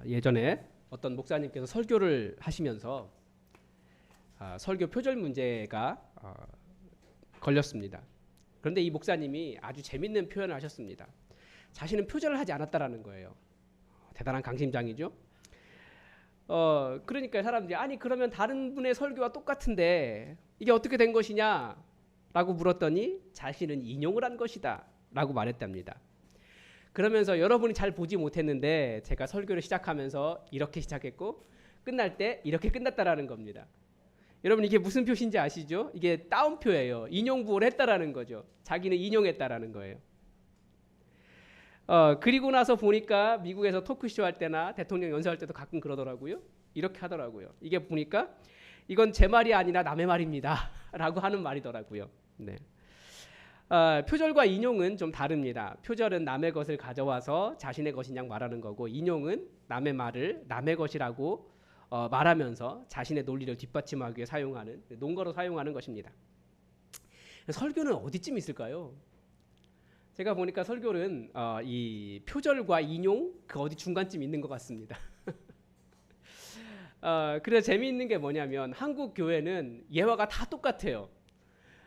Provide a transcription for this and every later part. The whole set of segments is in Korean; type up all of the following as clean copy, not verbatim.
예전에 어떤 목사님께서 설교를 하시면서 설교 표절 문제가 걸렸습니다. 그런데 이 목사님이 아주 재밌는 표현을 하셨습니다. 자신은 표절을 하지 않았다라는 거예요. 대단한 강심장이죠. 그러니까 사람들이 아니 그러면 다른 분의 설교와 똑같은데 이게 어떻게 된 것이냐 라고 물었더니 자신은 인용을 한 것이다 라고 말했답니다. 그러면서 여러분이 잘 보지 못했는데 제가 설교를 시작하면서 이렇게 시작했고 끝날 때 이렇게 끝났다라는 겁니다. 여러분 이게 무슨 표시인지 아시죠? 이게 따옴표예요. 인용부호를 했다라는 거죠. 자기는 인용했다라는 거예요. 그리고 나서 보니까 미국에서 토크쇼 할 때나 대통령 연설할 때도 가끔 그러더라고요. 이렇게 하더라고요. 이게 보니까 이건 제 말이 아니라 남의 말입니다 라고 하는 말이더라고요. 네. 표절과 인용은 좀 다릅니다. 표절은 남의 것을 가져와서 자신의 것인 양 말하는 거고, 인용은 남의 말을 남의 것이라고 말하면서 자신의 논리를 뒷받침하기 위해 사용하는, 논거로 사용하는 것입니다. 설교는 어디쯤 있을까요? 제가 보니까 설교는 이 표절과 인용 그 어디 중간쯤 있는 것 같습니다. 그래서 재미있는 게 뭐냐면 한국 교회는 예화가 다 똑같아요.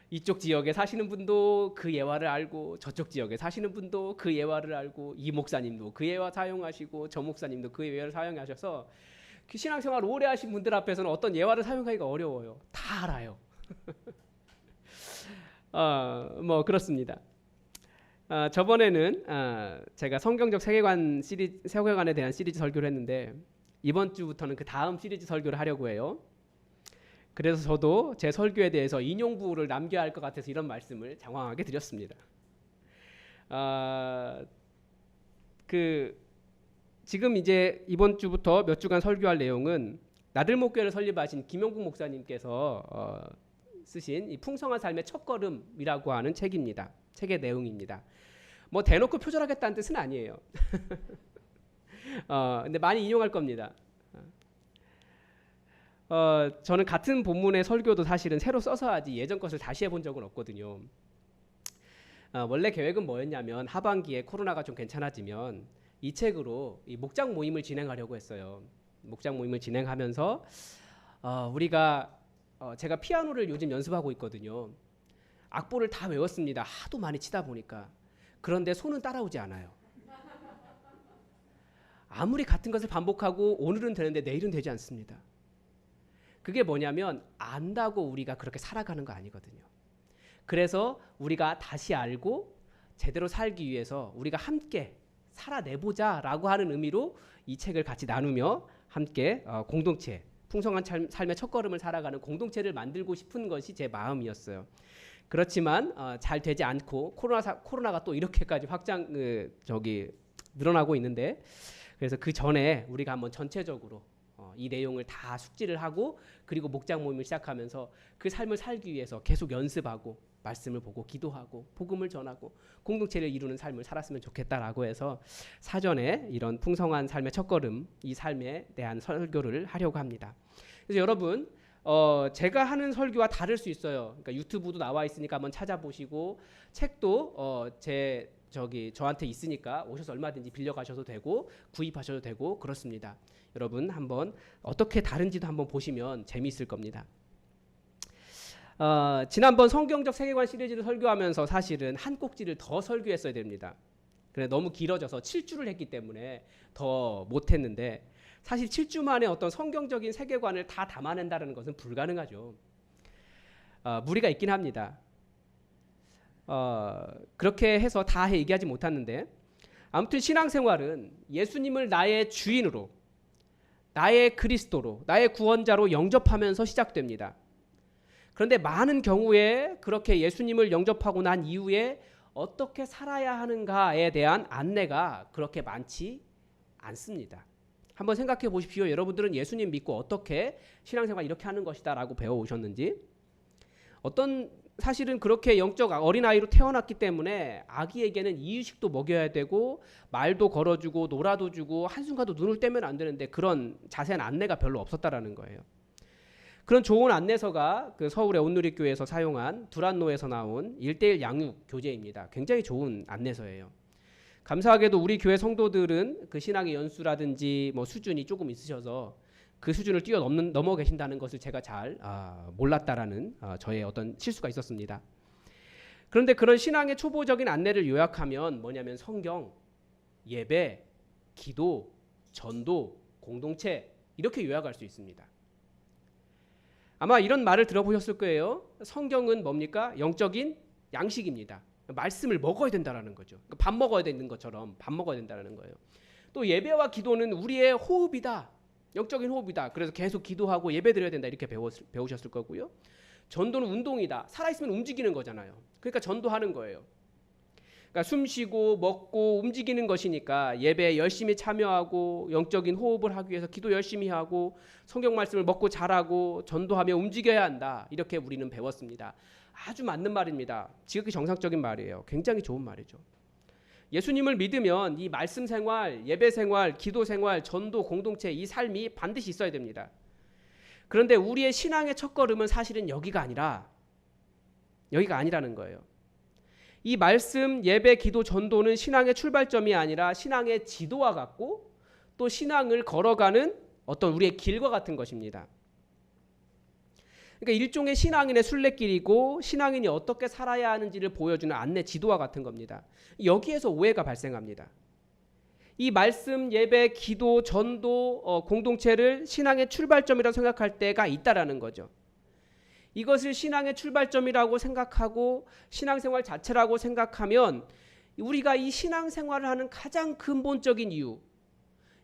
이쪽 지역에 사시는 분도 그 예화를 알고 저쪽 지역에 사시는 분도 그 예화를 알고 이 목사님도 그 예화 사용하시고 저 목사님도 그 예화를 사용하셔서 그 신앙생활 오래 하신 분들 앞에서는 어떤 예화를 사용하기가 어려워요. 다 알아요. 뭐 그렇습니다. 저번에는 제가 성경적 세계관에 대한 시리즈 설교를 했는데 이번 주부터는 그 다음 시리즈 설교를 하려고 해요. 그래서 저도 제 설교에 대해서 인용부호를 남겨야 할 것 같아서 이런 말씀을 장황하게 드렸습니다. 지금 이제 이번 주부터 몇 주간 설교할 내용은 나들목교회를 설립하신 김용국 목사님께서 쓰신 이 풍성한 삶의 첫걸음이라고 하는 책입니다. 책의 내용입니다. 뭐 대놓고 표절하겠다는 뜻은 아니에요. 근데 많이 인용할 겁니다. 저는 같은 본문의 설교도 사실은 새로 써서 하지 예전 것을 다시 해본 적은 없거든요. 원래 계획은 뭐였냐면 하반기에 코로나가 좀 괜찮아지면 이 책으로 이 목장 모임을 진행하려고 했어요. 목장 모임을 진행하면서 제가 피아노를 요즘 연습하고 있거든요. 악보를 다 외웠습니다. 하도 많이 치다 보니까. 그런데 손은 따라오지 않아요. 아무리 같은 것을 반복하고 오늘은 되는데 내일은 되지 않습니다. 그게 뭐냐면 안다고 우리가 그렇게 살아가는 거 아니거든요. 그래서 우리가 다시 알고 제대로 살기 위해서 우리가 함께 살아내보자라고 하는 의미로 이 책을 같이 나누며 함께 공동체, 풍성한 삶의 첫걸음을 살아가는 공동체를 만들고 싶은 것이 제 마음이었어요. 그렇지만 잘 되지 않고 코로나가 또 이렇게까지 늘어나고 있는데, 그래서 그 전에 우리가 한번 전체적으로 이 내용을 다 숙지를 하고 그리고 목장 모임을 시작하면서 그 삶을 살기 위해서 계속 연습하고 말씀을 보고 기도하고 복음을 전하고 공동체를 이루는 삶을 살았으면 좋겠다라고 해서 사전에 이런 풍성한 삶의 첫걸음, 이 삶에 대한 설교를 하려고 합니다. 그래서 여러분 제가 하는 설교와 다를 수 있어요. 그러니까 유튜브도 나와 있으니까 한번 찾아보시고 책도 저한테 있으니까 오셔서 얼마든지 빌려가셔도 되고 구입하셔도 되고 그렇습니다. 여러분 한번 어떻게 다른지도 한번 보시면 재미있을 겁니다. 지난번 성경적 세계관 시리즈를 설교하면서 사실은 한 꼭지를 더 설교했어야 됩니다. 그래 너무 길어져서 7주를 했기 때문에 더 못했는데, 사실 7주 만에 어떤 성경적인 세계관을 다 담아낸다는 것은 불가능하죠. 무리가 있긴 합니다. 그렇게 해서 다 얘기하지 못하는데, 아무튼 신앙생활은 예수님을 나의 주인으로, 나의 그리스도로, 나의 구원자로 영접하면서 시작됩니다. 그런데 많은 경우에 그렇게 예수님을 영접하고 난 이후에 어떻게 살아야 하는가에 대한 안내가 그렇게 많지 않습니다. 한번 생각해 보십시오. 여러분들은 예수님 믿고 어떻게 신앙생활 이렇게 하는 것이다 라고 배워오셨는지. 사실은 그렇게 영적 어린아이로 태어났기 때문에 아기에게는 이유식도 먹여야 되고 말도 걸어주고 놀아도 주고 한순간도 눈을 떼면 안 되는데 그런 자세한 안내가 별로 없었다라는 거예요. 그런 좋은 안내서가 그 서울의 온누리교회에서 사용한 두란노에서 나온 1:1 양육 교재입니다. 굉장히 좋은 안내서예요. 감사하게도 우리 교회 성도들은 그 신앙의 연수라든지 뭐 수준이 조금 있으셔서 그 수준을 넘어 계신다는 것을 제가 잘 몰랐다라는 저의 어떤 실수가 있었습니다. 그런데 그런 신앙의 초보적인 안내를 요약하면 뭐냐면 성경, 예배, 기도, 전도, 공동체 이렇게 요약할 수 있습니다. 아마 이런 말을 들어보셨을 거예요. 성경은 뭡니까? 영적인 양식입니다. 말씀을 먹어야 된다라는 거죠. 밥 먹어야 되는 것처럼 밥 먹어야 된다는 거예요. 또 예배와 기도는 우리의 호흡이다. 영적인 호흡이다. 그래서 계속 기도하고 예배 드려야 된다. 이렇게 배우셨을 거고요. 전도는 운동이다. 살아있으면 움직이는 거잖아요. 그러니까 전도하는 거예요. 그러니까 숨 쉬고 먹고 움직이는 것이니까 예배에 열심히 참여하고 영적인 호흡을 하기 위해서 기도 열심히 하고 성경 말씀을 먹고 자라고 전도하며 움직여야 한다. 이렇게 우리는 배웠습니다. 아주 맞는 말입니다. 지극히 정상적인 말이에요. 굉장히 좋은 말이죠. 예수님을 믿으면 이 말씀 생활, 예배 생활, 기도 생활, 전도, 공동체 이 삶이 반드시 있어야 됩니다. 그런데 우리의 신앙의 첫걸음은 사실은 여기가 아니라는 거예요. 이 말씀, 예배, 기도, 전도는 신앙의 출발점이 아니라 신앙의 지도와 같고 또 신앙을 걸어가는 어떤 우리의 길과 같은 것입니다. 그러니까 일종의 신앙인의 순례길이고 신앙인이 어떻게 살아야 하는지를 보여주는 안내 지도와 같은 겁니다. 여기에서 오해가 발생합니다. 이 말씀, 예배, 기도, 전도, 공동체를 신앙의 출발점이라고 생각할 때가 있다라는 거죠. 이것을 신앙의 출발점이라고 생각하고 신앙생활 자체라고 생각하면 우리가 이 신앙생활을 하는 가장 근본적인 이유,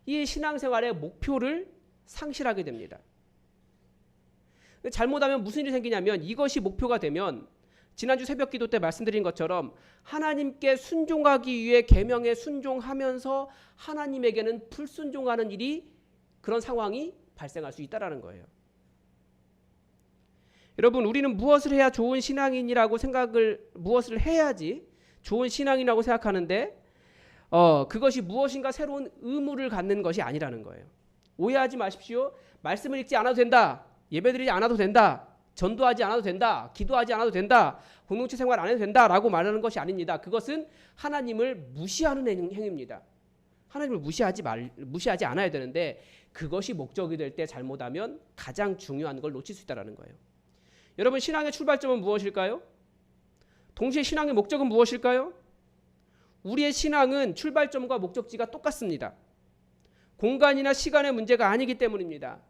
이 신앙생활의 목표를 상실하게 됩니다. 잘못하면 무슨 일이 생기냐면 이것이 목표가 되면 지난주 새벽기도 때 말씀드린 것처럼 하나님께 순종하기 위해 계명에 순종하면서 하나님에게는 불순종하는 일이 그런 상황이 발생할 수 있다라는 거예요. 여러분, 우리는 무엇을 해야 좋은 신앙인이라고 무엇을 해야지 좋은 신앙이라고 생각하는데 그것이 무엇인가 새로운 의무를 갖는 것이 아니라는 거예요. 오해하지 마십시오. 말씀을 읽지 않아도 된다. 예배드리지 않아도 된다. 전도하지 않아도 된다. 기도하지 않아도 된다. 공동체 생활 안 해도 된다라고 말하는 것이 아닙니다. 그것은 하나님을 무시하는 행위입니다. 하나님을 무시하지 않아야 되는데 그것이 목적이 될 때 잘못하면 가장 중요한 걸 놓칠 수 있다는 거예요. 여러분, 신앙의 출발점은 무엇일까요? 동시에 신앙의 목적은 무엇일까요? 우리의 신앙은 출발점과 목적지가 똑같습니다. 공간이나 시간의 문제가 아니기 때문입니다.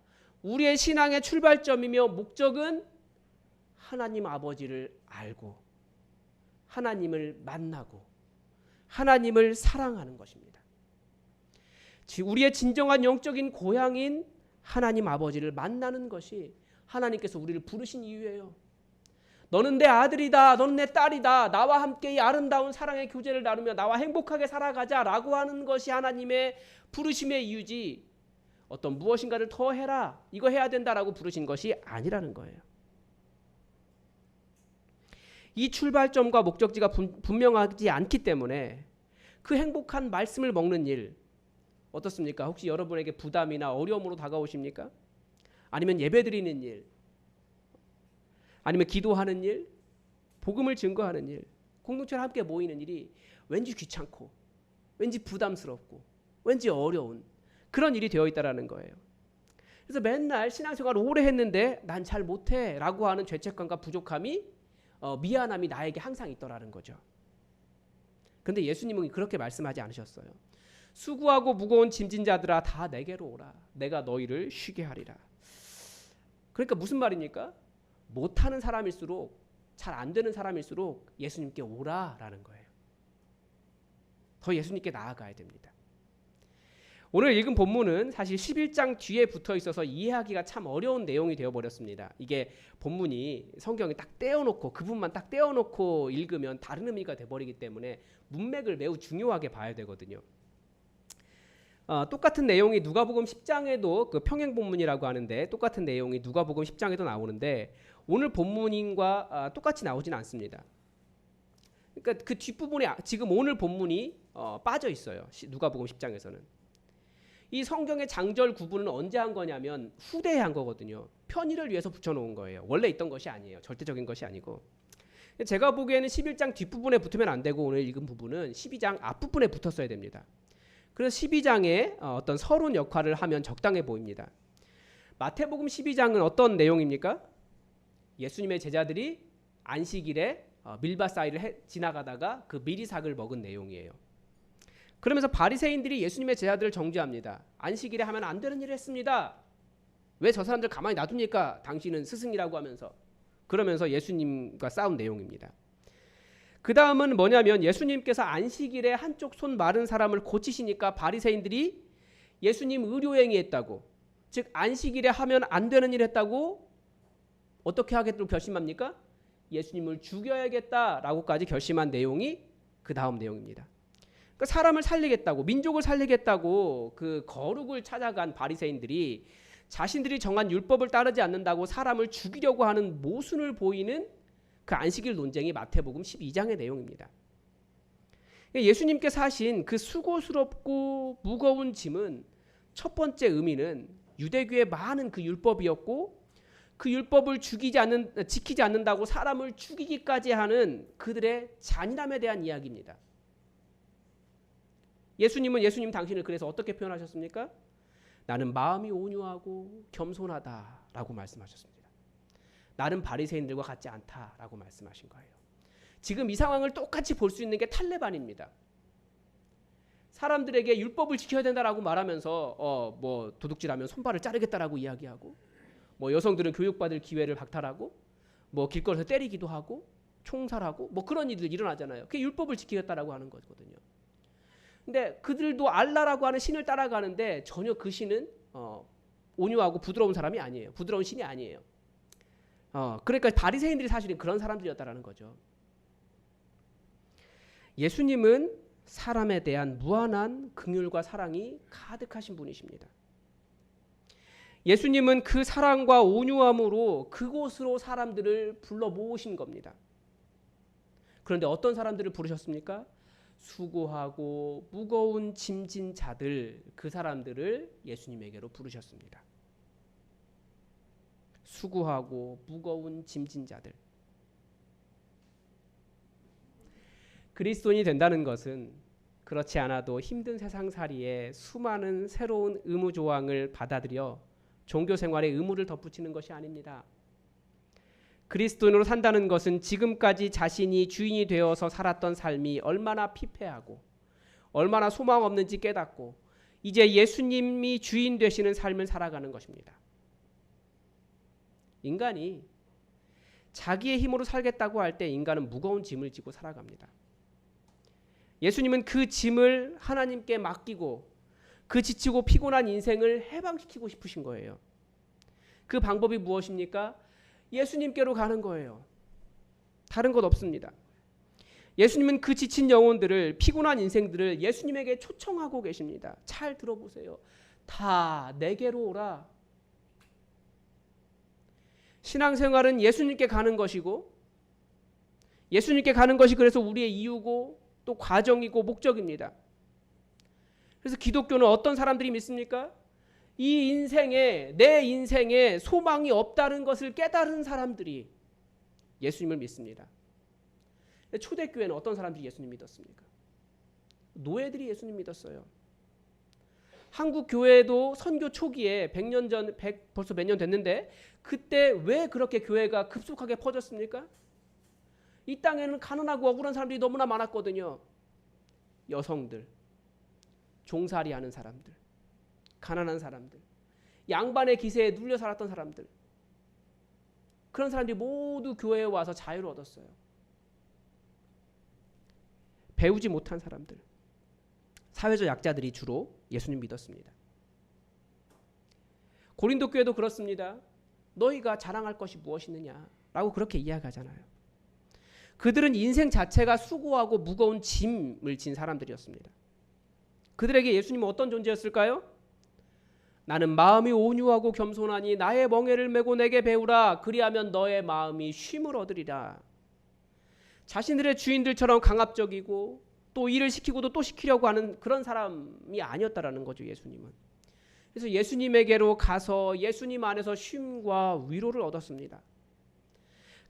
우리의 신앙의 출발점이며 목적은 하나님 아버지를 알고 하나님을 만나고 하나님을 사랑하는 것입니다. 우리의 진정한 영적인 고향인 하나님 아버지를 만나는 것이 하나님께서 우리를 부르신 이유예요. 너는 내 아들이다. 너는 내 딸이다. 나와 함께 이 아름다운 사랑의 교제를 나누며 나와 행복하게 살아가자라고 하는 것이 하나님의 부르심의 이유지 어떤 무엇인가를 더 해라. 이거 해야 된다라고 부르신 것이 아니라는 거예요. 이 출발점과 목적지가 분명하지 않기 때문에 그 행복한 말씀을 먹는 일 어떻습니까? 혹시 여러분에게 부담이나 어려움으로 다가오십니까? 아니면 예배드리는 일, 아니면 기도하는 일, 복음을 증거하는 일, 공동체를 함께 모이는 일이 왠지 귀찮고 왠지 부담스럽고 왠지 어려운 그런 일이 되어 있다는 거예요. 그래서 맨날 신앙생활을 오래 했는데 난 잘 못해 라고 하는 죄책감과 부족함이 미안함이 나에게 항상 있더라는 거죠. 그런데 예수님은 그렇게 말씀하지 않으셨어요. 수고하고 무거운 짐진 자들아 다 내게로 오라. 내가 너희를 쉬게 하리라. 그러니까 무슨 말입니까? 못하는 사람일수록 잘 안 되는 사람일수록 예수님께 오라라는 거예요. 더 예수님께 나아가야 됩니다. 오늘 읽은 본문은 사실 11장 뒤에 붙어 있어서 이해하기가 참 어려운 내용이 되어버렸습니다. 이게 본문이 성경에 딱 떼어놓고 그 부분만 딱 떼어놓고 읽으면 다른 의미가 돼버리기 때문에 문맥을 매우 중요하게 봐야 되거든요. 똑같은 내용이 누가복음 10장에도 그 평행 본문이라고 하는데 똑같은 내용이 누가복음 10장에도 나오는데 오늘 본문과 똑같이 나오지는 않습니다. 그러니까 그 뒷부분에 지금 오늘 본문이 빠져 있어요. 누가복음 10장에서는. 이 성경의 장절 구분은 언제 한 거냐면 후대에 한 거거든요. 편의를 위해서 붙여놓은 거예요. 원래 있던 것이 아니에요. 절대적인 것이 아니고. 제가 보기에는 11장 뒷부분에 붙으면 안 되고 오늘 읽은 부분은 12장 앞부분에 붙었어야 됩니다. 그래서 12장에 어떤 서론 역할을 하면 적당해 보입니다. 마태복음 12장은 어떤 내용입니까? 예수님의 제자들이 안식일에 밀밭 사이를 지나가다가 그 미리삭을 먹은 내용이에요. 그러면서 바리새인들이 예수님의 제자들을 정죄합니다. 안식일에 하면 안 되는 일을 했습니다. 왜 저 사람들 가만히 놔둡니까? 당신은 스승이라고 하면서. 그러면서 예수님과 싸운 내용입니다. 그 다음은 뭐냐면 예수님께서 안식일에 한쪽 손 마른 사람을 고치시니까 바리새인들이 예수님 의료행위했다고, 즉 안식일에 하면 안 되는 일 했다고 어떻게 하겠다고 결심합니까? 예수님을 죽여야겠다라고까지 결심한 내용이 그 다음 내용입니다. 그러니까 사람을 살리겠다고, 민족을 살리겠다고 그 거룩을 찾아간 바리새인들이 자신들이 정한 율법을 따르지 않는다고 사람을 죽이려고 하는 모순을 보이는 그 안식일 논쟁이 마태복음 12장의 내용입니다. 예수님께서 하신 그 수고스럽고 무거운 짐은 첫 번째 의미는 유대교의 많은 그 율법이었고, 그 율법을 지키지 않는다고 사람을 죽이기까지 하는 그들의 잔인함에 대한 이야기입니다. 예수님 당신을 그래서 어떻게 표현하셨습니까? 나는 마음이 온유하고 겸손하다라고 말씀하셨습니다. 나는 바리새인들과 같지 않다라고 말씀하신 거예요. 지금 이 상황을 똑같이 볼 수 있는 게 탈레반입니다. 사람들에게 율법을 지켜야 된다라고 말하면서 뭐 도둑질하면 손발을 자르겠다라고 이야기하고, 뭐 여성들은 교육받을 기회를 박탈하고, 뭐 길거리에서 때리기도 하고 총살하고 뭐 그런 일들 일어나잖아요. 그게 율법을 지키겠다라고 하는 거거든요. 근데 그들도 알라라고 하는 신을 따라가는데 전혀 그 신은 온유하고 부드러운 사람이 아니에요. 부드러운 신이 아니에요. 그러니까 바리새인들이 사실은 그런 사람들이었다라는 거죠. 예수님은 사람에 대한 무한한 긍휼과 사랑이 가득하신 분이십니다. 예수님은 그 사랑과 온유함으로 그곳으로 사람들을 불러 모으신 겁니다. 그런데 어떤 사람들을 부르셨습니까? 수고하고 무거운 짐진 자들, 그 사람들을 예수님에게로 부르셨습니다. 수고하고 무거운 짐진 자들. 그리스도인이 된다는 것은 그렇지 않아도 힘든 세상살이에 수많은 새로운 의무 조항을 받아들여 종교 생활의 의무를 덧붙이는 것이 아닙니다. 그리스도인으로 산다는 것은 지금까지 자신이 주인이 되어서 살았던 삶이 얼마나 피폐하고 얼마나 소망 없는지 깨닫고 이제 예수님이 주인 되시는 삶을 살아가는 것입니다. 인간이 자기의 힘으로 살겠다고 할 때 인간은 무거운 짐을 지고 살아갑니다. 예수님은 그 짐을 하나님께 맡기고 그 지치고 피곤한 인생을 해방시키고 싶으신 거예요. 그 방법이 무엇입니까? 예수님께로 가는 거예요. 다른 것 없습니다. 예수님은 그 지친 영혼들을, 피곤한 인생들을 예수님에게 초청하고 계십니다. 잘 들어보세요. 다 내게로 오라. 신앙생활은 예수님께 가는 것이고, 예수님께 가는 것이 그래서 우리의 이유고 또 과정이고 목적입니다. 그래서 기독교는 어떤 사람들이 믿습니까? 이 인생에, 내 인생에 소망이 없다는 것을 깨달은 사람들이 예수님을 믿습니다. 초대교회는 어떤 사람들이 예수님 믿었습니까? 노예들이 예수님 믿었어요. 한국 교회도 선교 초기에 100년 전, 벌써 몇 년 됐는데 그때 왜 그렇게 교회가 급속하게 퍼졌습니까? 이 땅에는 가난하고 억울한 사람들이 너무나 많았거든요. 여성들, 종살이하는 사람들, 가난한 사람들, 양반의 기세에 눌려 살았던 사람들, 그런 사람들이 모두 교회에 와서 자유를 얻었어요. 배우지 못한 사람들, 사회적 약자들이 주로 예수님 믿었습니다. 고린도 교회도 그렇습니다. 너희가 자랑할 것이 무엇이느냐 라고 그렇게 이야기하잖아요. 그들은 인생 자체가 수고하고 무거운 짐을 진 사람들이었습니다. 그들에게 예수님은 어떤 존재였을까요? 나는 마음이 온유하고 겸손하니 나의 멍에를 메고 내게 배우라. 그리하면 너의 마음이 쉼을 얻으리라. 자신들의 주인들처럼 강압적이고 또 일을 시키고도 또 시키려고 하는 그런 사람이 아니었다라는 거죠. 예수님은. 그래서 예수님에게로 가서 예수님 안에서 쉼과 위로를 얻었습니다.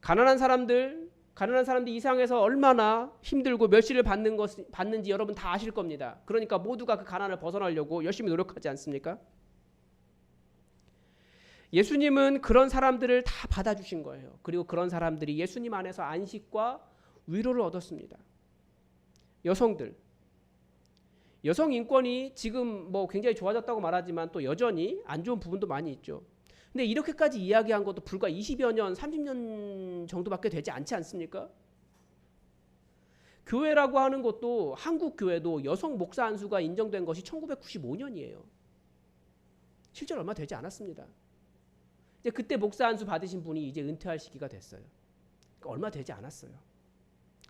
가난한 사람들, 가난한 사람들이 이 세상에서 얼마나 힘들고 멸시를 받는지 여러분 다 아실 겁니다. 그러니까 모두가 그 가난을 벗어나려고 열심히 노력하지 않습니까? 예수님은 그런 사람들을 다 받아주신 거예요. 그리고 그런 사람들이 예수님 안에서 안식과 위로를 얻었습니다. 여성들, 여성 인권이 지금 뭐 굉장히 좋아졌다고 말하지만 또 여전히 안 좋은 부분도 많이 있죠. 근데 이렇게까지 이야기한 것도 불과 20여 년, 30년 정도밖에 되지 않지 않습니까? 교회라고 하는 것도 한국 교회도 여성 목사 안수가 인정된 것이 1995년이에요. 실제로 얼마 되지 않았습니다. 이제 그때 목사 안수 받으신 분이 이제 은퇴할 시기가 됐어요. 그러니까 얼마 되지 않았어요.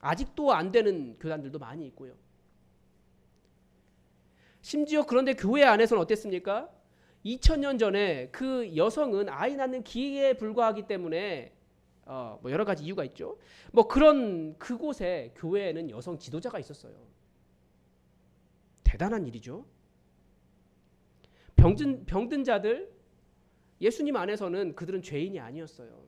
아직도 안 되는 교단들도 많이 있고요. 심지어 그런데 교회 안에서는 어땠습니까? 2000년 전에 그 여성은 아이 낳는 기회에 불과하기 때문에 뭐 여러 가지 이유가 있죠. 뭐 그런 그곳에 교회에는 여성 지도자가 있었어요. 대단한 일이죠. 병든 자들, 예수님 안에서는 그들은 죄인이 아니었어요.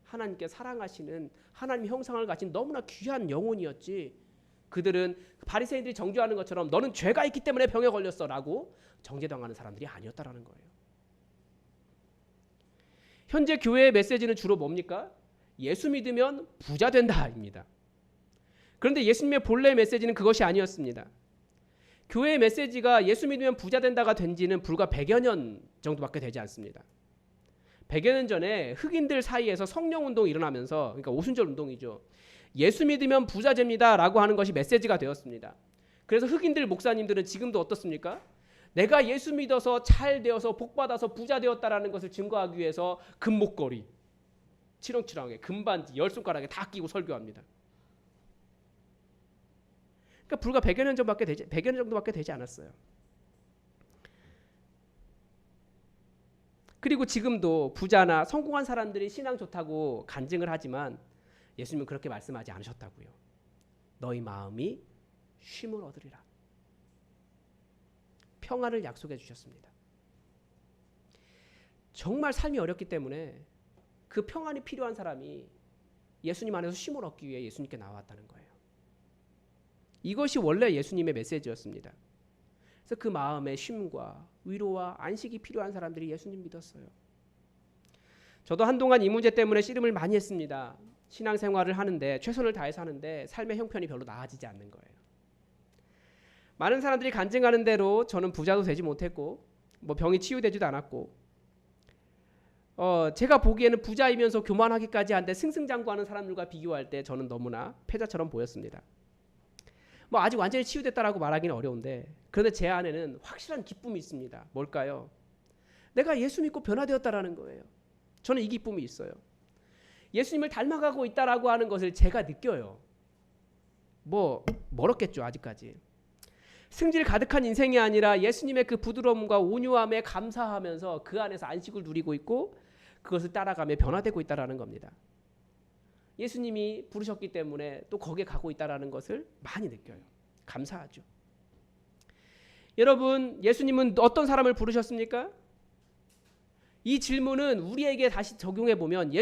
하나님께 사랑하시는 하나님 형상을 가진 너무나 귀한 영혼이었지. 그들은 바리새인들이 정죄하는 것처럼 너는 죄가 있기 때문에 병에 걸렸어라고 정죄당하는 사람들이 아니었다라는 거예요. 현재 교회의 메시지는 주로 뭡니까? 예수 믿으면 부자 된다입니다. 그런데 예수님의 본래 메시지는 그것이 아니었습니다. 교회의 메시지가 예수 믿으면 부자 된다가 된 지는 불과 100여 년 정도밖에 되지 않습니다. 100여 년 전에 흑인들 사이에서 성령운동이 일어나면서, 그러니까 오순절 운동이죠. 예수 믿으면 부자 됩니다라고 하는 것이 메시지가 되었습니다. 그래서 흑인들 목사님들은 지금도 어떻습니까? 내가 예수 믿어서 잘 되어서 복 받아서 부자 되었다라는 것을 증거하기 위해서 금목걸이, 치렁치렁하게 금반지 10손가락에 다 끼고 설교합니다. 그러니까 불과 100여 년 정도밖에 되지 않았어요. 그리고 지금도 부자나 성공한 사람들이 신앙 좋다고 간증을 하지만 예수님은 그렇게 말씀하지 않으셨다고요. 너희 마음이 쉼을 얻으리라. 평안을 약속해 주셨습니다. 정말 삶이 어렵기 때문에 그 평안이 필요한 사람이 예수님 안에서 쉼을 얻기 위해 예수님께 나왔다는 거예요. 이것이 원래 예수님의 메시지였습니다. 그래서 그 마음의 쉼과 위로와 안식이 필요한 사람들이 예수님 믿었어요. 저도 한동안 이 문제 때문에 씨름을 많이 했습니다. 신앙생활을 하는데 최선을 다해서 하는데 삶의 형편이 별로 나아지지 않는 거예요. 많은 사람들이 간증하는 대로 저는 부자도 되지 못했고 뭐 병이 치유되지도 않았고 제가 보기에는 부자이면서 교만하기까지 한데 승승장구하는 사람들과 비교할 때 저는 너무나 패자처럼 보였습니다. 뭐 아직 완전히 치유됐다라고 말하기는 어려운데 그런데 제 안에는 확실한 기쁨이 있습니다. 뭘까요? 내가 예수 믿고 변화되었다라는 거예요. 저는 이 기쁨이 있어요. 예수님을 닮아가고 있다라고 하는 것을 제가 느껴요. 뭐 멀었겠죠 아직까지. 승질 가득한 인생이 아니라 예수님의 그 부드러움과 온유함에 감사하면서 그 안에서 안식을 누리고 있고 그것을 따라가며 변화되고 있다라는 겁니다. 예수님이 부르셨기 때문에 또 거기에 가고 있다라는 것을 많이 느껴요. 감사하죠. 여러분, 예수님은 어떤 사람을 부르셨습니까? 이 질문은 우리에게 다시 적용해 보면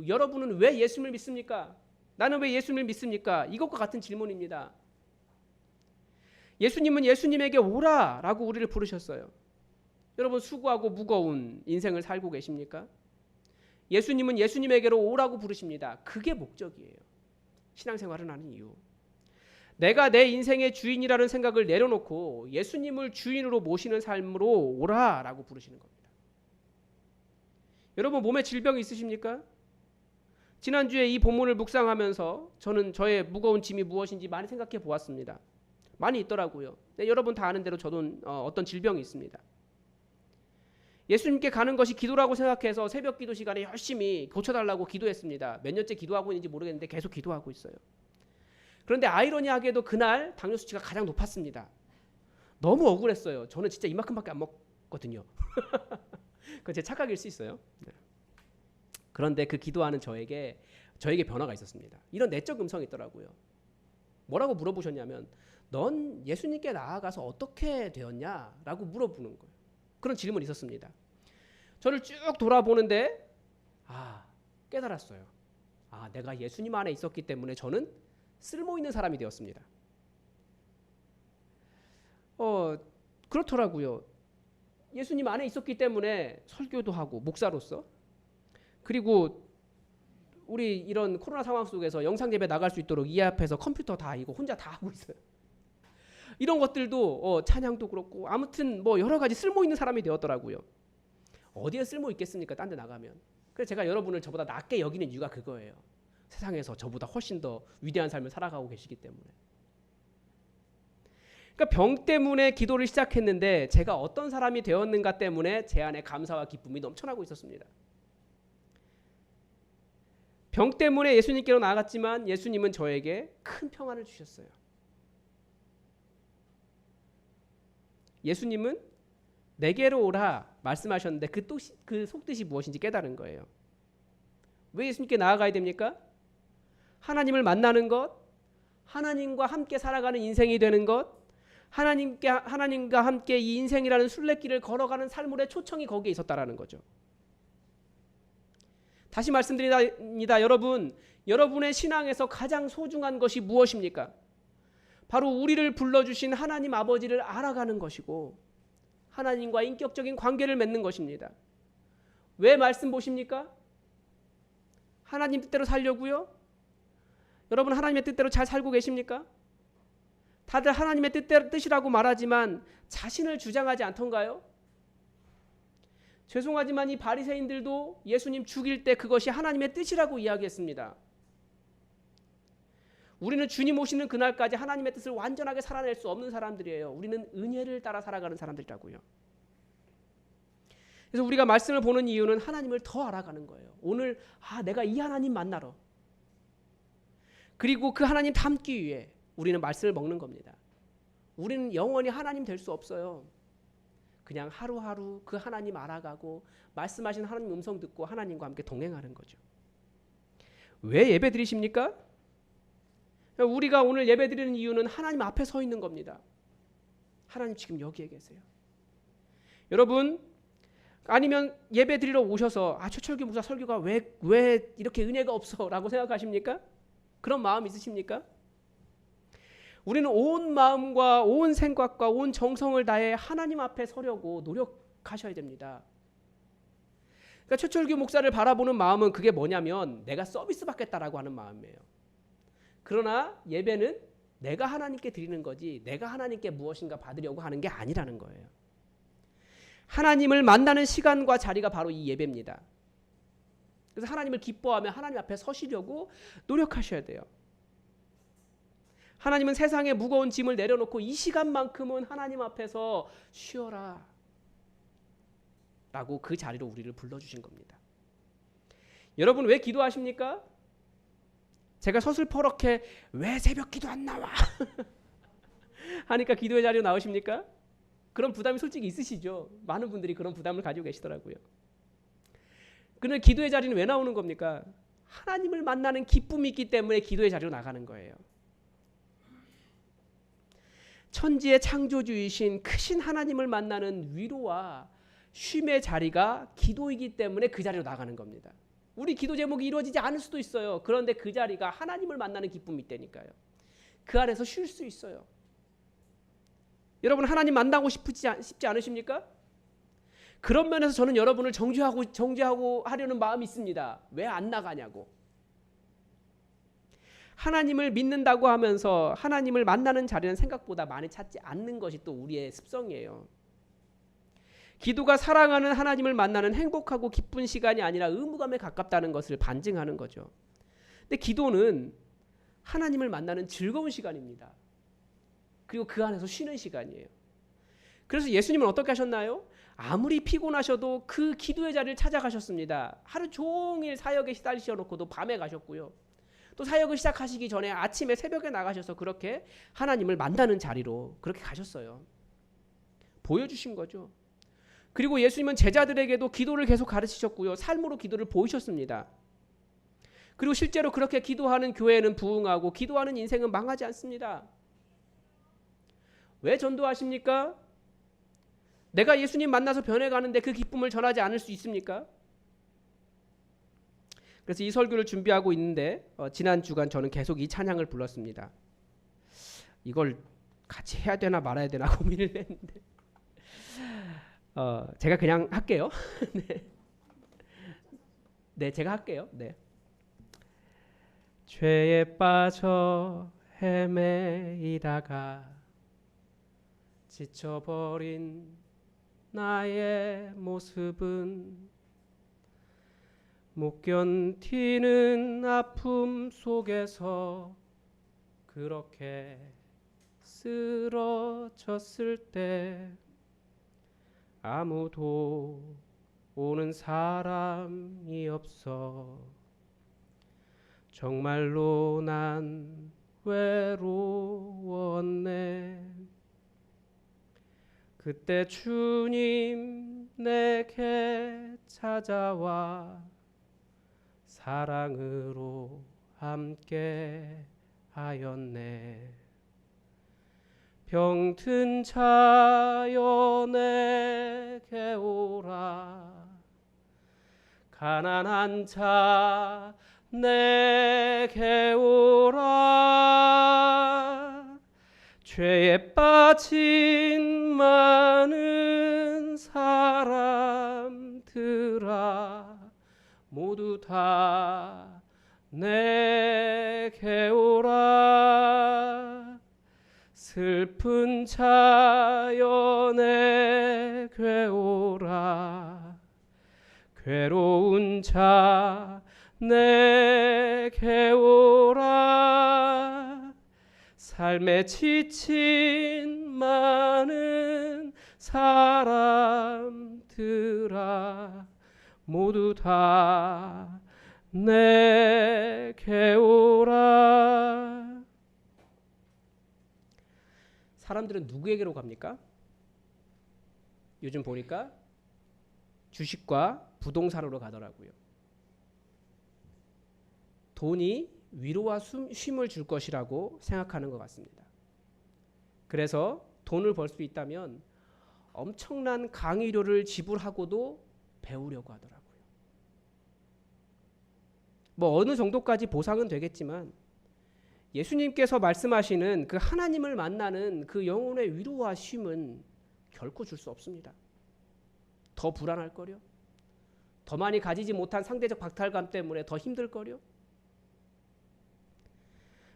여러분은 왜 예수님을 믿습니까? 나는 왜 예수님을 믿습니까? 이것과 같은 질문입니다. 예수님은 예수님에게 오라라고 우리를 부르셨어요. 여러분 수고하고 무거운 인생을 살고 계십니까? 예수님은 예수님에게로 오라고 부르십니다. 그게 목적이에요. 신앙생활을 하는 이유. 내가 내 인생의 주인이라는 생각을 내려놓고 예수님을 주인으로 모시는 삶으로 오라라고 부르시는 겁니다. 여러분 몸에 질병이 있으십니까? 지난주에 이 본문을 묵상하면서 저는 저의 무거운 짐이 무엇인지 많이 생각해 보았습니다. 많이 있더라고요. 네, 여러분 다 아는 대로 저도 어떤 질병이 있습니다. 예수님께 가는 것이 기도라고 생각해서 새벽 기도 시간에 열심히 고쳐달라고 기도했습니다. 몇 년째 기도하고 있는지 모르겠는데 계속 기도하고 있어요. 그런데 아이러니하게도 그날 당뇨 수치가 가장 높았습니다. 너무 억울했어요. 저는 진짜 이만큼밖에 안 먹거든요. 그건 제 착각일 수 있어요. 네. 그런데 그 기도하는 저에게 변화가 있었습니다. 이런 내적 음성이 있더라고요. 뭐라고 물어보셨냐면 넌 예수님께 나아가서 어떻게 되었냐라고 물어보는 거예요. 그런 질문이 있었습니다. 저를 쭉 돌아보는데 깨달았어요. 내가 예수님 안에 있었기 때문에 저는 쓸모 있는 사람이 되었습니다. 그렇더라고요. 예수님 안에 있었기 때문에 설교도 하고 목사로서, 그리고 우리 이런 코로나 상황 속에서 영상 예배 나갈 수 있도록 이 앞에서 컴퓨터 다 이거 혼자 다 하고 있어요. 이런 것들도 찬양도 그렇고 아무튼 뭐 여러 가지 쓸모 있는 사람이 되었더라고요. 어디에 쓸모 있겠습니까? 딴 데 나가면. 그래서 제가 여러분을 저보다 낮게 여기는 이유가 그거예요. 세상에서 저보다 훨씬 더 위대한 삶을 살아가고 계시기 때문에. 그러니까 병 때문에 기도를 시작했는데 제가 어떤 사람이 되었는가 때문에 제 안에 감사와 기쁨이 넘쳐나고 있었습니다. 병 때문에 예수님께로 나아갔지만 예수님은 저에게 큰 평안을 주셨어요. 예수님은 내게로 오라 말씀하셨는데 그 속뜻이 무엇인지 깨달은 거예요. 왜 예수님께 나아가야 됩니까? 하나님을 만나는 것, 하나님과 함께 살아가는 인생이 되는 것, 하나님과 함께 이 인생이라는 순례길을 걸어가는 삶의 초청이 거기에 있었다라는 거죠. 다시 말씀드립니다. 여러분의 신앙에서 가장 소중한 것이 무엇입니까? 바로 우리를 불러주신 하나님 아버지를 알아가는 것이고 하나님과 인격적인 관계를 맺는 것입니다. 왜 말씀 보십니까? 하나님 뜻대로 살려고요? 여러분 하나님의 뜻대로 잘 살고 계십니까? 다들 하나님의 뜻이라고 말하지만 자신을 주장하지 않던가요? 죄송하지만 이 바리새인들도 예수님 죽일 때 그것이 하나님의 뜻이라고 이야기했습니다. 우리는 주님 오시는 그날까지 하나님의 뜻을 완전하게 살아낼 수 없는 사람들이에요. 우리는 은혜를 따라 살아가는 사람들이라고요. 그래서 우리가 말씀을 보는 이유는 하나님을 더 알아가는 거예요. 오늘 내가 이 하나님 만나러, 그리고 그 하나님 닮기 위해 우리는 말씀을 먹는 겁니다. 우리는 영원히 하나님 될 수 없어요. 그냥 하루하루 그 하나님 알아가고 말씀하신 하나님 음성 듣고 하나님과 함께 동행하는 거죠. 왜 예배 드리십니까? 우리가 오늘 예배 드리는 이유는 하나님 앞에 서 있는 겁니다. 하나님 지금 여기에 계세요. 여러분, 아니면 예배 드리러 오셔서 최철규 목사 설교가 왜 이렇게 은혜가 없어 라고 생각하십니까? 그런 마음 있으십니까? 우리는 온 마음과 온 생각과 온 정성을 다해 하나님 앞에 서려고 노력하셔야 됩니다. 그러니까 최철규 목사를 바라보는 마음은 그게 뭐냐면 내가 서비스 받겠다라고 하는 마음이에요. 그러나 예배는 내가 하나님께 드리는 거지 내가 하나님께 무엇인가 받으려고 하는 게 아니라는 거예요. 하나님을 만나는 시간과 자리가 바로 이 예배입니다. 그래서 하나님을 기뻐하며 하나님 앞에 서시려고 노력하셔야 돼요. 하나님은 세상의 무거운 짐을 내려놓고 이 시간만큼은 하나님 앞에서 쉬어라 라고 그 자리로 우리를 불러주신 겁니다. 여러분 왜 기도하십니까? 제가 서슬퍼렇게 왜 새벽 기도 안 나와? 하니까 기도의 자리로 나오십니까? 그런 부담이 솔직히 있으시죠? 많은 분들이 그런 부담을 가지고 계시더라고요. 그런데 기도의 자리는 왜 나오는 겁니까? 하나님을 만나는 기쁨이 있기 때문에 기도의 자리로 나가는 거예요. 천지의 창조주이신 크신 하나님을 만나는 위로와 쉼의 자리가 기도이기 때문에 그 자리로 나가는 겁니다. 우리 기도 제목이 이루어지지 않을 수도 있어요. 그런데 그 자리가 하나님을 만나는 기쁨이 있다니까요. 그 안에서 쉴 수 있어요. 여러분 하나님 만나고 싶지 않으십니까? 그런 면에서 저는 여러분을 정죄하고 하려는 마음이 있습니다. 왜 안 나가냐고. 하나님을 믿는다고 하면서 하나님을 만나는 자리는 생각보다 많이 찾지 않는 것이 또 우리의 습성이에요. 기도가 사랑하는 하나님을 만나는 행복하고 기쁜 시간이 아니라 의무감에 가깝다는 것을 반증하는 거죠. 근데 기도는 하나님을 만나는 즐거운 시간입니다. 그리고 그 안에서 쉬는 시간이에요. 그래서 예수님은 어떻게 하셨나요? 아무리 피곤하셔도 그 기도의 자리를 찾아가셨습니다. 하루 종일 사역에 시달리셔놓고도 밤에 가셨고요. 또 사역을 시작하시기 전에 아침에 새벽에 나가셔서 그렇게 하나님을 만나는 자리로 그렇게 가셨어요. 보여주신 거죠. 그리고 예수님은 제자들에게도 기도를 계속 가르치셨고요. 삶으로 기도를 보이셨습니다. 그리고 실제로 그렇게 기도하는 교회는 부흥하고 기도하는 인생은 망하지 않습니다. 왜 전도하십니까? 내가 예수님 만나서 변해가는데 그 기쁨을 전하지 않을 수 있습니까? 그래서 이 설교를 준비하고 있는데 지난 주간 저는 계속 이 찬양을 불렀습니다. 이걸 같이 해야 되나 말아야 되나 고민을 했는데 제가 그냥 할게요. 네. 네, 제가 할게요. 네. 죄에 빠져 헤매이다가 지쳐버린 나의 모습은 못 견디는 아픔 속에서 그렇게 쓰러졌을 때 아무도 오는 사람이 없어 정말로 난 외로웠네. 그때 주님 내게 찾아와 사랑으로 함께 하였네. 병든 자여 내게 오라 가난한 자 내게 오라 죄에 빠진 많은 사람들아 모두 다 내게 오라 슬픈 자여 내게 오라 괴로운 자 내게 오라 삶에 지친 많은 사람들아 모두 다 내게 오라. 사람들은 누구에게로 갑니까? 요즘 보니까 주식과 부동산으로 가더라고요. 돈이 위로와 쉼을 줄 것이라고 생각하는 것 같습니다. 그래서 돈을 벌 수 있다면 엄청난 강의료를 지불하고도 배우려고 하더라고요. 뭐 어느 정도까지 보상은 되겠지만 예수님께서 말씀하시는 그 하나님을 만나는 그 영혼의 위로와 쉼은 결코 줄 수 없습니다. 더 불안할 거려. 더 많이 가지지 못한 상대적 박탈감 때문에 더 힘들 거려.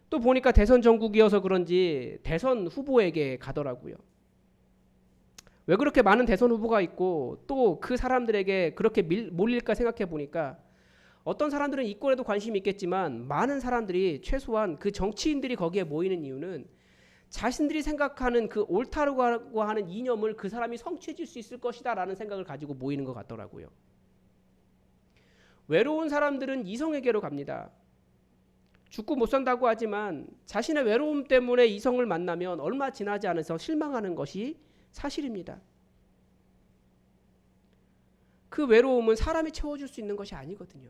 또 보니까 대선 전국이어서 그런지 대선 후보에게 가더라고요. 왜 그렇게 많은 대선 후보가 있고 또 그 사람들에게 그렇게 몰릴까 생각해 보니까 어떤 사람들은 이권에도 관심이 있겠지만 많은 사람들이 최소한 그 정치인들이 거기에 모이는 이유는 자신들이 생각하는 그 옳다고 하는 이념을 그 사람이 성취해 줄 수 있을 것이다 라는 생각을 가지고 모이는 것 같더라고요. 외로운 사람들은 이성에게로 갑니다. 죽고 못 산다고 하지만 자신의 외로움 때문에 이성을 만나면 얼마 지나지 않아서 실망하는 것이 사실입니다. 그 외로움은 사람이 채워줄 수 있는 것이 아니거든요.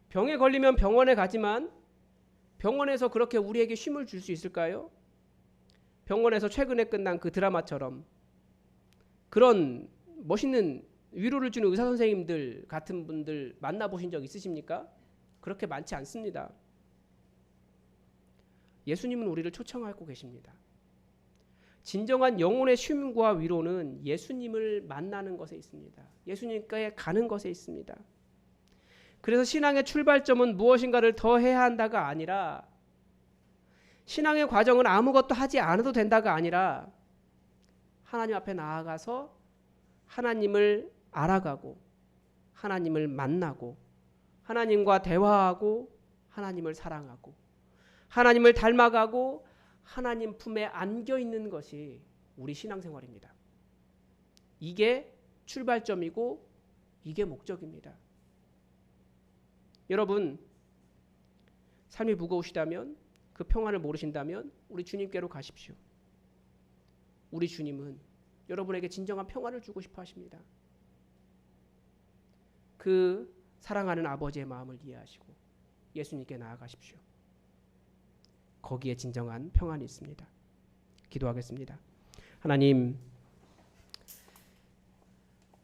병에 걸리면 병원에 가지만 병원에서 그렇게 우리에게 쉼을 줄 수 있을까요? 병원에서 최근에 끝난 그 드라마처럼 그런 멋있는 위로를 주는 의사 선생님들 같은 분들 만나보신 적 있으십니까? 그렇게 많지 않습니다. 예수님은 우리를 초청하고 계십니다. 진정한 영혼의 쉼과 위로는 예수님을 만나는 것에 있습니다. 예수님께 가는 것에 있습니다. 그래서 신앙의 출발점은 무엇인가를 더 해야 한다가 아니라 신앙의 과정은 아무것도 하지 않아도 된다가 아니라 하나님 앞에 나아가서 하나님을 알아가고 하나님을 만나고 하나님과 대화하고 하나님을 사랑하고 하나님을 닮아가고 하나님 품에 안겨 있는 것이 우리 신앙생활입니다. 이게 출발점이고 이게 목적입니다. 여러분, 삶이 무거우시다면 그 평안을 모르신다면 우리 주님께로 가십시오. 우리 주님은 여러분에게 진정한 평안을 주고 싶어 하십니다. 그 사랑하는 아버지의 마음을 이해하시고 예수님께 나아가십시오. 거기에 진정한 평안이 있습니다. 기도하겠습니다. 하나님,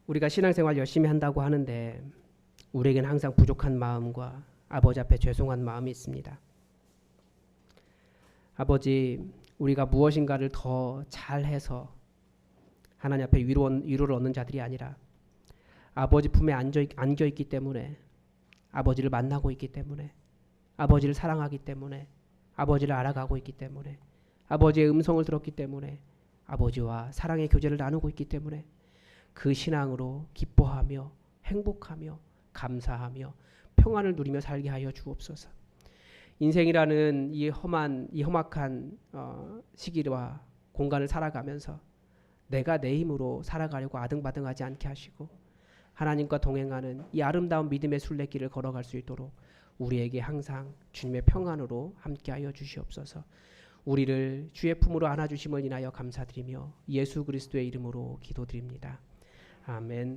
우리가 신앙생활 열심히 한다고 하는데 우리에겐 항상 부족한 마음과 아버지 앞에 죄송한 마음이 있습니다. 아버지, 우리가 무엇인가를 더 잘해서 하나님 앞에 위로를 얻는 자들이 아니라 아버지 품에 안겨있기 때문에, 아버지를 만나고 있기 때문에, 아버지를 사랑하기 때문에, 아버지를 알아가고 있기 때문에, 아버지의 음성을 들었기 때문에, 아버지와 사랑의 교제를 나누고 있기 때문에 그 신앙으로 기뻐하며 행복하며 감사하며 평안을 누리며 살게 하여 주옵소서. 인생이라는 이 험악한 시기와 공간을 살아가면서 내가 내 힘으로 살아가려고 아등바등하지 않게 하시고 하나님과 동행하는 이 아름다운 믿음의 순례길을 걸어갈 수 있도록 우리에게 항상 주님의 평안으로 함께하여 주시옵소서. 우리를 주의 품으로 안아주심을 인하여 감사드리며 예수 그리스도의 이름으로 기도드립니다. 아멘.